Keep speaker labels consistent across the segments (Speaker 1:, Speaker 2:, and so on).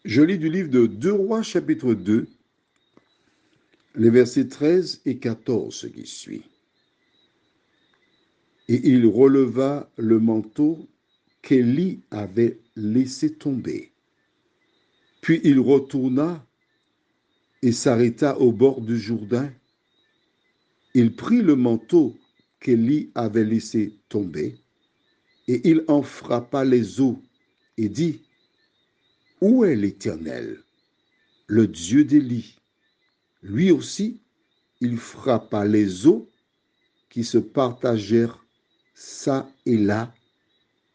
Speaker 1: Je lis du livre de 2 Rois, chapitre 2, les versets 13 et 14 qui suit. Et il releva le manteau qu'Élie avait laissé tomber. Puis il retourna et s'arrêta au bord du Jourdain. Il prit le manteau qu'Élie avait laissé tomber et il en frappa les eaux et dit, « Où est l'Éternel, le Dieu d'Élie ?» Lui aussi, il frappa les eaux qui se partagèrent çà et là,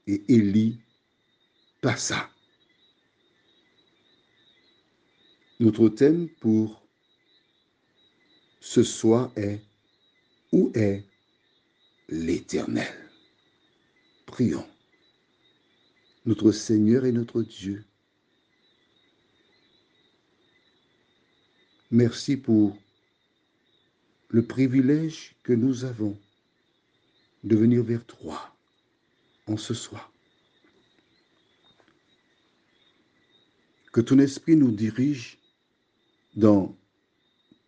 Speaker 1: et Élie passa. Notre thème pour ce soir est « Où est l'Éternel ?» Prions. Notre Seigneur et notre Dieu, merci pour le privilège que nous avons de venir vers toi en ce soir. Que ton esprit nous dirige dans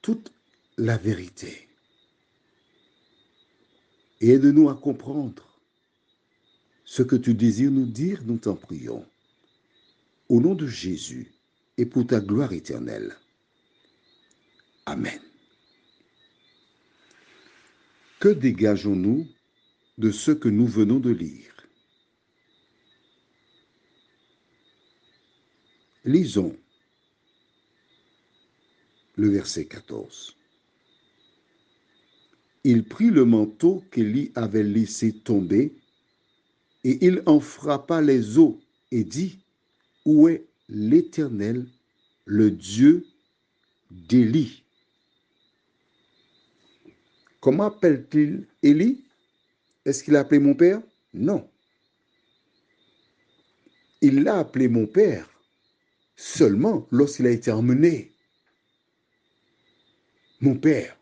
Speaker 1: toute la vérité et aide-nous à comprendre ce que tu désires nous dire, nous t'en prions. Au nom de Jésus et pour ta gloire éternelle. Amen. Que dégageons-nous de ce que nous venons de lire? Lisons le verset 14. Il prit le manteau qu'Élie avait laissé tomber et il en frappa les eaux et dit, « Où est l'Éternel, le Dieu d'Élie ?» Comment appelle-t-il Élie? Est-ce qu'il a appelé mon père? Non. Il l'a appelé mon père seulement lorsqu'il a été emmené. Mon père,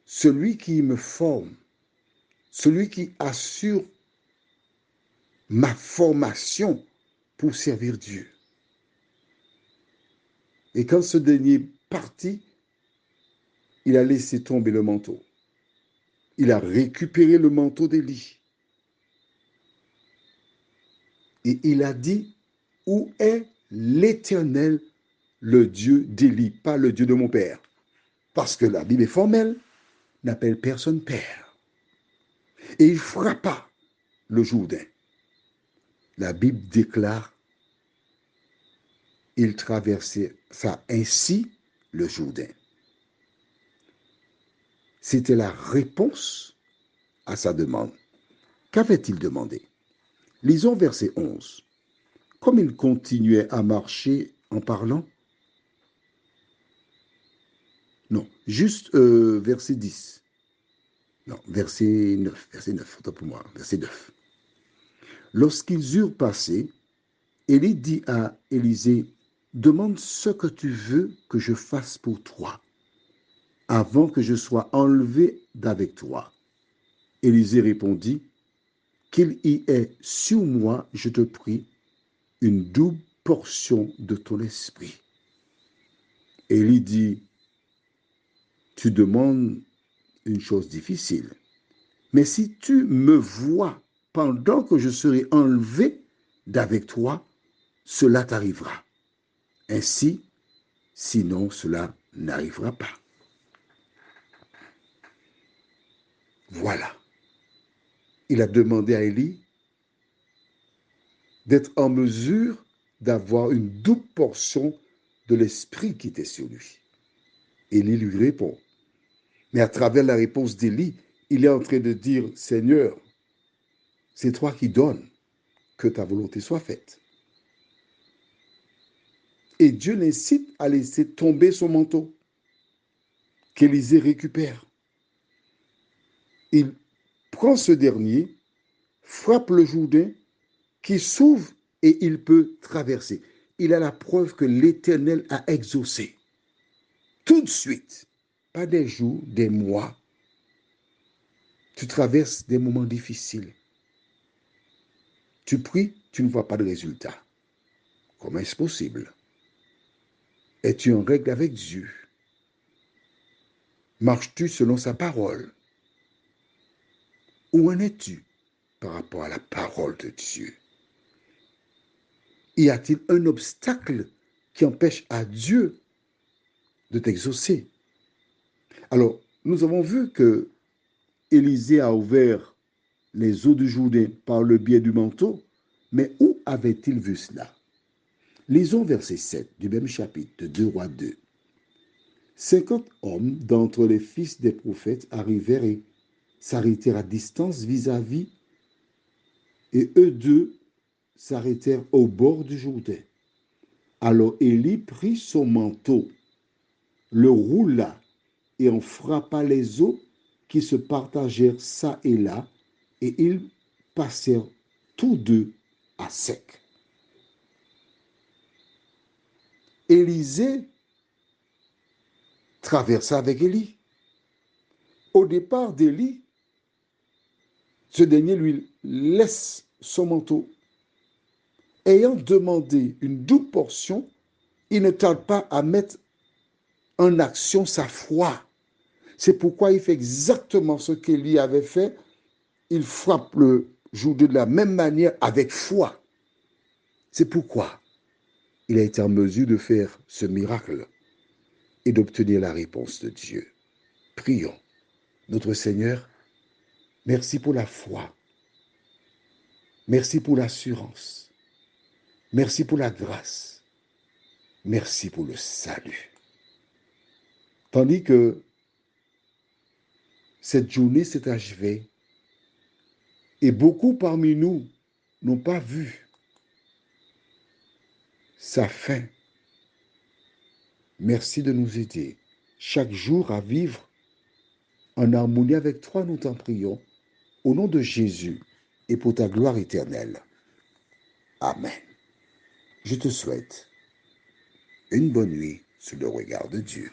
Speaker 1: celui qui me forme, celui qui assure ma formation pour servir Dieu. Et quand ce dernier partit, il a laissé tomber le manteau. Il a récupéré le manteau d'Élie. Et il a dit, « Où est l'Éternel, le Dieu d'Élie ?» Pas le Dieu de mon père. Parce que la Bible est formelle, n'appelle personne père. Et il frappa le Jourdain. La Bible déclare, il traversait ça ainsi le Jourdain. C'était la réponse à sa demande. Qu'avait-il demandé? Lisons verset 11. Comme il continuait à marcher en parlant, non, juste verset 10. Non, verset 9, autant pour moi, verset 9. Lorsqu'ils eurent passé, Élie dit à Élisée, « Demande ce que tu veux que je fasse pour toi, avant que je sois enlevé d'avec toi. » Élisée répondit, « Qu'il y ait sur moi, je te prie, une double portion de ton esprit. » Élie dit, « Tu demandes une chose difficile, mais si tu me vois pendant que je serai enlevé d'avec toi, cela t'arrivera. Ainsi, sinon cela n'arrivera pas. » Voilà. Il a demandé à Élie d'être en mesure d'avoir une double portion de l'esprit qui était sur lui. Élie lui répond. Mais à travers la réponse d'Élie, il est en train de dire, « Seigneur, c'est toi qui donnes, que ta volonté soit faite. » Et Dieu l'incite à laisser tomber son manteau, qu'Élisée récupère. Il prend ce dernier, frappe le Jourdain, qui s'ouvre et il peut traverser. Il a la preuve que l'Éternel a exaucé. Tout de suite, pas des jours, des mois, tu traverses des moments difficiles. Tu pries, tu ne vois pas de résultat. Comment est-ce possible? Es-tu en règle avec Dieu? Marches-tu selon sa parole? Où en es-tu par rapport à la parole de Dieu? Y a-t-il un obstacle qui empêche à Dieu de t'exaucer? Alors, nous avons vu que Élisée a ouvert les eaux du Jourdain par le biais du manteau, mais où avait-il vu cela? Lisons verset 7 du même chapitre de 2 Rois 2. 50 hommes d'entre les fils des prophètes arrivèrent et s'arrêtèrent à distance vis-à-vis, et eux deux s'arrêtèrent au bord du Jourdain. Alors Élie prit son manteau, le roula et en frappa les eaux qui se partagèrent çà et là, et ils passèrent tous deux à sec. Élisée traversa avec Élie. Au départ d'Élie, ce dernier lui laisse son manteau. Ayant demandé une double portion, il ne tarde pas à mettre en action sa foi. C'est pourquoi il fait exactement ce qu'Élie avait fait. Il frappe le Jourdain de la même manière avec foi. C'est pourquoi il a été en mesure de faire ce miracle et d'obtenir la réponse de Dieu. Prions. Notre Seigneur, merci pour la foi. Merci pour l'assurance. Merci pour la grâce. Merci pour le salut. Tandis que cette journée s'est achevée et beaucoup parmi nous n'ont pas vu sa fin. Merci de nous aider chaque jour à vivre en harmonie avec toi, nous t'en prions, au nom de Jésus et pour ta gloire éternelle. Amen. Je te souhaite une bonne nuit sous le regard de Dieu.